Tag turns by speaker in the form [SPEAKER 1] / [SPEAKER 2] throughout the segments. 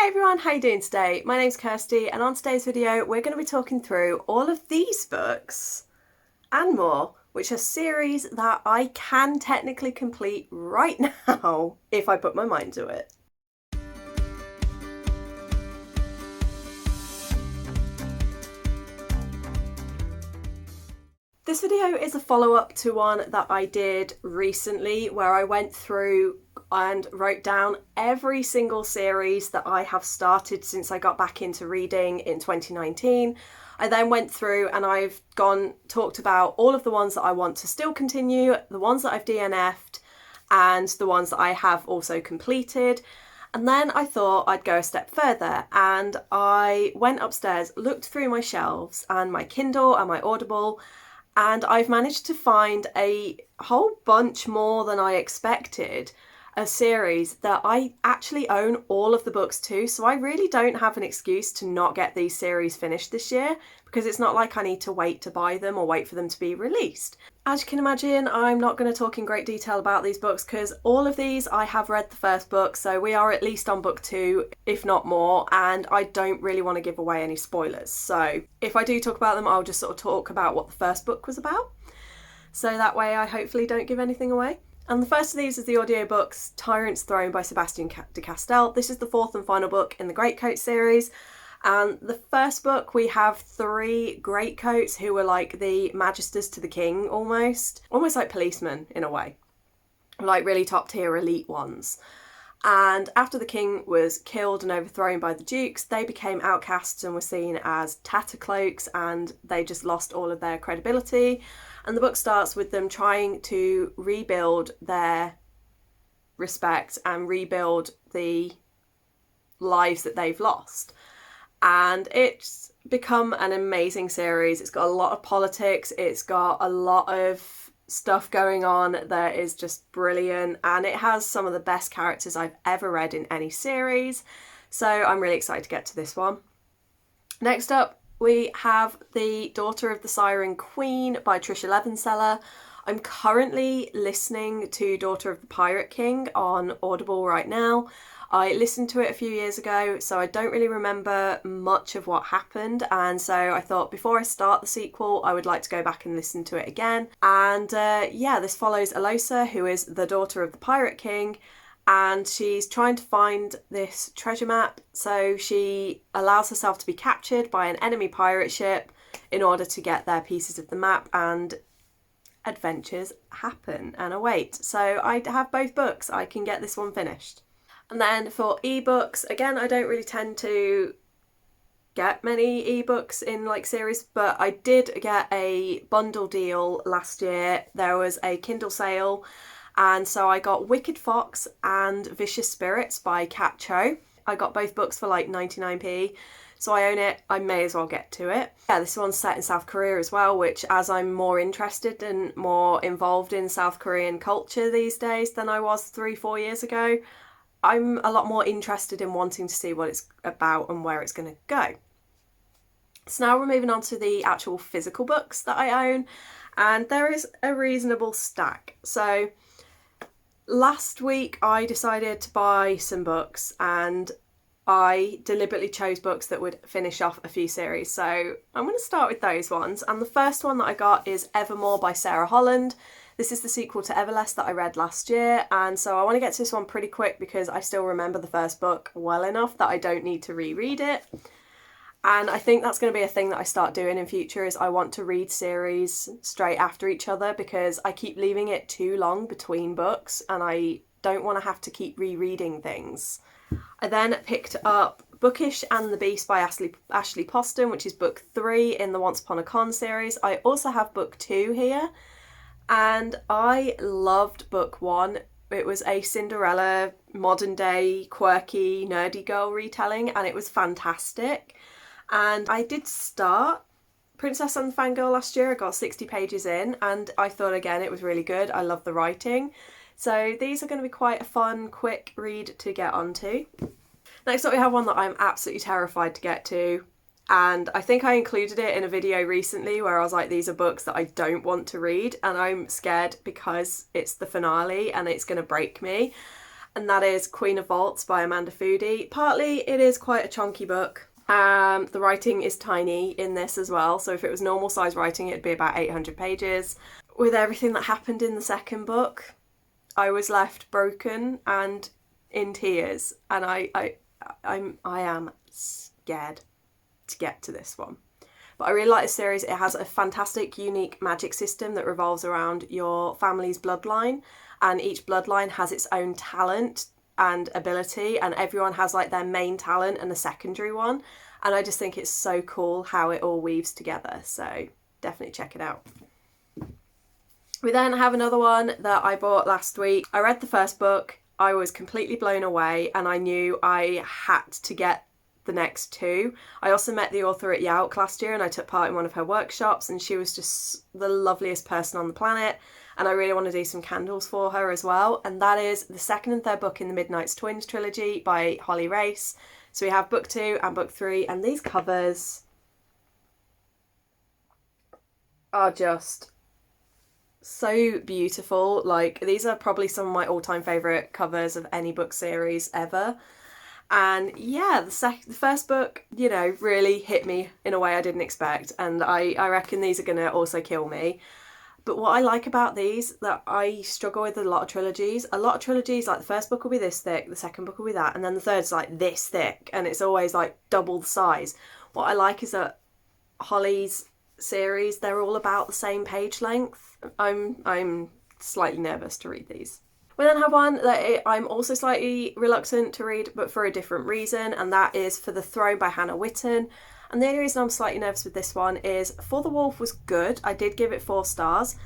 [SPEAKER 1] Hey everyone, how you doing today? My name's Kirsty and on today's video we're going to be talking through all of these books and more, which are series that I can technically complete right now if I put my mind to it. This video is a follow-up to one that I did recently where I went through and wrote down every single series that I have started since I got back into reading in 2019. I then went through and I've talked about all of the ones that I want to still continue, the ones that I've DNF'd, and the ones that I have also completed. And then I thought I'd go a step further and I went upstairs, looked through my shelves and my Kindle and my Audible, and I've managed to find a whole bunch more than I expected, a series that I actually own all of the books to, so I really don't have an excuse to not get these series finished this year, because it's not like I need to wait to buy them or wait for them to be released. As you can imagine, I'm not going to talk in great detail about these books because all of these I have read the first book, so we are at least on book 2, if not more, and I don't really want to give away any spoilers. So if I do talk about them, I'll just sort of talk about what the first book was about. So that way I hopefully don't give anything away. And the first of these is the audiobooks Tyrants Throne by Sebastian de Castell. This is the 4th and final book in the Greatcoat series. And the first book, we have 3 greatcoats who were like the magisters to the king almost like policemen in a way, like really top tier elite ones. And after the king was killed and overthrown by the dukes, they became outcasts and were seen as tattercloaks, and they just lost all of their credibility. And the book starts with them trying to rebuild their respect and rebuild the lives that they've lost. And it's become an amazing series. It's got a lot of politics, it's got a lot of stuff going on that is just brilliant, and it has some of the best characters I've ever read in any series, so I'm really excited to get to this one. Next up we have The Daughter of the Siren Queen by Trisha Levenseller. I'm currently listening to Daughter of the Pirate King on Audible right now. I listened to it a few years ago, so I don't really remember much of what happened, and so I thought before I start the sequel I would like to go back and listen to it again. And yeah, this follows Alosa, who is the daughter of the Pirate King, and she's trying to find this treasure map, so she allows herself to be captured by an enemy pirate ship in order to get their pieces of the map, and adventures happen and await. So I have both books, I can get this one finished. And then for ebooks, again, I don't really tend to get many ebooks in like series, but I did get a bundle deal last year. There was a Kindle sale, and so I got Wicked Fox and Vicious Spirits by Kat Cho. I got both books for like 99p, so I own it. I may as well get to it. Yeah, this one's set in South Korea as well, which, as I'm more interested and more involved in South Korean culture these days than I was 3-4 years ago, I'm a lot more interested in wanting to see what it's about and where it's going to go. So now we're moving on to the actual physical books that I own, and there is a reasonable stack. So last week I decided to buy some books, and I deliberately chose books that would finish off a few series. So I'm going to start with those ones, and the first one that I got is Evermore by Sarah Holland. This is the sequel to Everless that I read last year, and so I want to get to this one pretty quick because I still remember the first book well enough that I don't need to reread it. And I think that's going to be a thing that I start doing in future, is I want to read series straight after each other because I keep leaving it too long between books and I don't want to have to keep rereading things. I then picked up Bookish and the Beast by Ashley Poston, which is book 3 in the Once Upon a Con series. I also have book 2 here. And I loved book 1. It was a Cinderella, modern day, quirky, nerdy girl retelling, and it was fantastic. And I did start Princess and the Fangirl last year. I got 60 pages in, and I thought again it was really good. I love the writing. So these are going to be quite a fun, quick read to get onto. Next up we have one that I'm absolutely terrified to get to. And I think I included it in a video recently where I was like, these are books that I don't want to read and I'm scared because it's the finale and it's going to break me. and that is Queen of Vaults by Amanda Foody. Partly it is quite a chunky book. The writing is tiny in this as well, so if it was normal size writing it'd be about 800 pages. With everything that happened in the second book, I was left broken and in tears, and I am scared to get to this one. But I really like this series. It has a fantastic, unique magic system that revolves around your family's bloodline, and each bloodline has its own talent and ability, and everyone has like their main talent and a secondary one, and I just think it's so cool how it all weaves together, so definitely check it out. We then have another one that I bought last week. I read the first book, I was completely blown away, and I knew I had to get the next two. I also met the author at Yout last year and I took part in one of her workshops, and she was just the loveliest person on the planet, and I really want to do some candles for her as well, and that is the second and third book in the Midnight's Twins trilogy by Holly Race. So we have book 2 and book 3, and these covers are just so beautiful. Like, these are probably some of my all-time favourite covers of any book series ever. And yeah, the first book, you know, really hit me in a way I didn't expect, and I reckon these are going to also kill me. But what I like about these, that I struggle with a lot of trilogies, like the first book will be this thick, the second book will be that, and then the third's like this thick, and it's always like double the size. What I like is that Holly's series, they're all about the same page length. I'm slightly nervous to read these. We then have one that I'm also slightly reluctant to read, but for a different reason, and that is For the Throne by Hannah Witten. And the only reason I'm slightly nervous with this one is For the Wolf was good. I did give it 4 stars,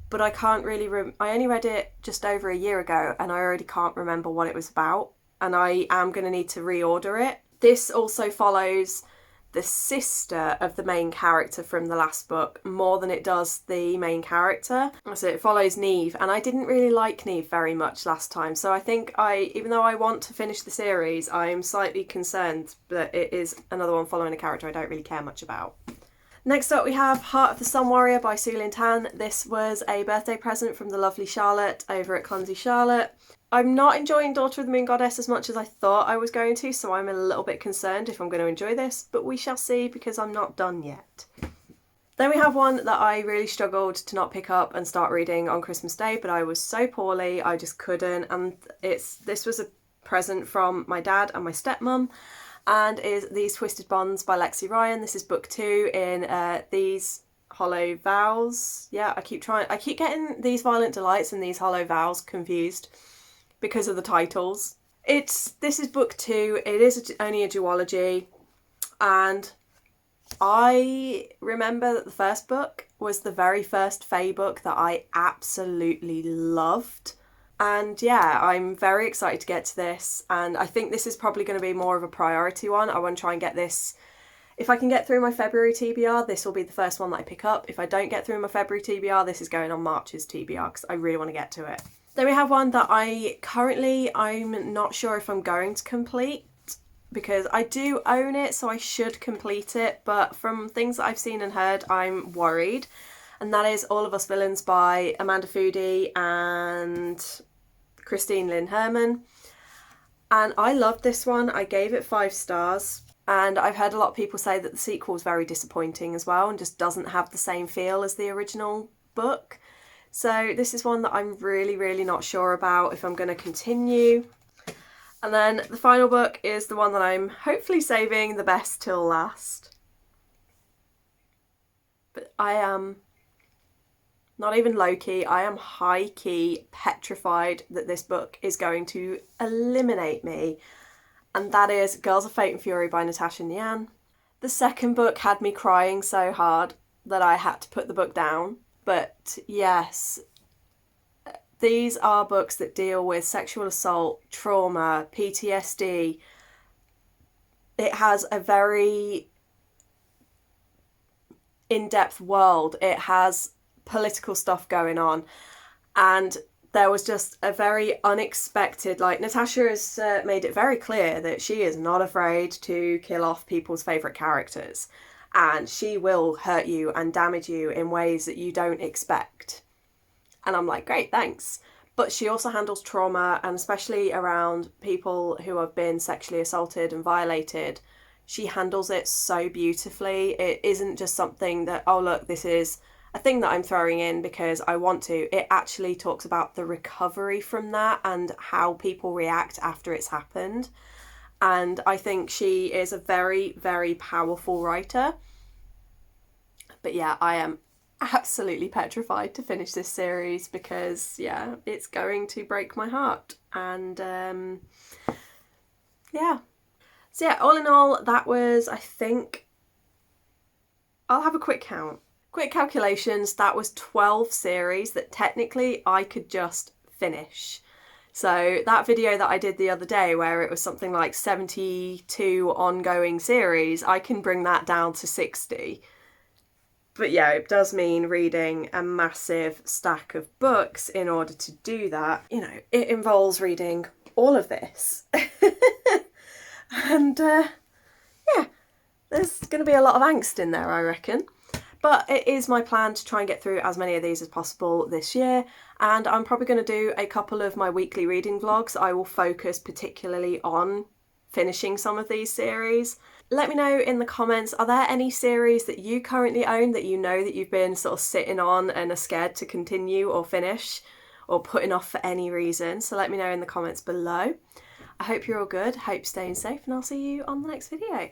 [SPEAKER 1] but I can't really... I only read it just over a year ago, and I already can't remember what it was about, and I am going to need to reorder it. This also follows the sister of the main character from the last book more than it does the main character. So it follows Neve, and I didn't really like Neve very much last time, so I think even though I want to finish the series, I'm slightly concerned that it is another one following a character I don't really care much about. Next up we have Heart of the Sun Warrior by Su Lin Tan. This was a birthday present from the lovely Charlotte over at Clumsy Charlotte. I'm not enjoying Daughter of the Moon Goddess as much as I thought I was going to, so I'm a little bit concerned if I'm going to enjoy this, but we shall see because I'm not done yet. Then we have one that I really struggled to not pick up and start reading on Christmas Day, but I was so poorly I just couldn't, and this was a present from my dad and my stepmom, and is These Twisted Bonds by Lexi Ryan. This is book 2 in These Hollow Vows. Yeah, I keep getting These Violent Delights and These Hollow Vows confused because of the titles. This is book 2, it is only a duology, and I remember that the first book was the very first Fae book that I absolutely loved, and yeah, I'm very excited to get to this, and I think this is probably going to be more of a priority one. I want to try and get this, if I can get through my February TBR, this will be the first one that I pick up. If I don't get through my February TBR, this is going on March's TBR because I really want to get to it. Then we have one that I'm not sure if I'm going to complete, because I do own it, so I should complete it, but from things that I've seen and heard, I'm worried. And that is All of Us Villains by Amanda Foody and Christine Lynn Herman. And I loved this one. I gave it 5 stars. And I've heard a lot of people say that the sequel is very disappointing as well and just doesn't have the same feel as the original book. So this is one that I'm really, really not sure about if I'm going to continue. And then the final book is the one that I'm hopefully saving the best till last. But I am not even low-key, I am high-key petrified that this book is going to eliminate me. And that is Girls of Fate and Fury by Natasha Nyan. The second book had me crying so hard that I had to put the book down. But yes, these are books that deal with sexual assault, trauma, PTSD. It has a very in-depth world. It has political stuff going on. And there was just a very unexpected, like, Natasha has made it very clear that she is not afraid to kill off people's favourite characters. And she will hurt you and damage you in ways that you don't expect. And I'm like, great, thanks. But she also handles trauma, and especially around people who have been sexually assaulted and violated. She handles it so beautifully. It isn't just something that, oh, look, this is a thing that I'm throwing in because I want to. It actually talks about the recovery from that and how people react after it's happened. And I think she is a very, very powerful writer. But yeah, I am absolutely petrified to finish this series because, yeah, it's going to break my heart. And yeah. So yeah, all in all, that was, I think, I'll have a quick count. Quick calculations, that was 12 series that technically I could just finish. So that video that I did the other day where it was something like 72 ongoing series, I can bring that down to 60. But yeah, it does mean reading a massive stack of books in order to do that. You know, it involves reading all of this. And yeah, there's going to be a lot of angst in there, I reckon. But it is my plan to try and get through as many of these as possible this year. And I'm probably going to do a couple of my weekly reading vlogs. I will focus particularly on finishing some of these series. Let me know in the comments, are there any series that you currently own that you know that you've been sort of sitting on and are scared to continue or finish or putting off for any reason? So let me know in the comments below. I hope you're all good, hope staying safe, and I'll see you on the next video.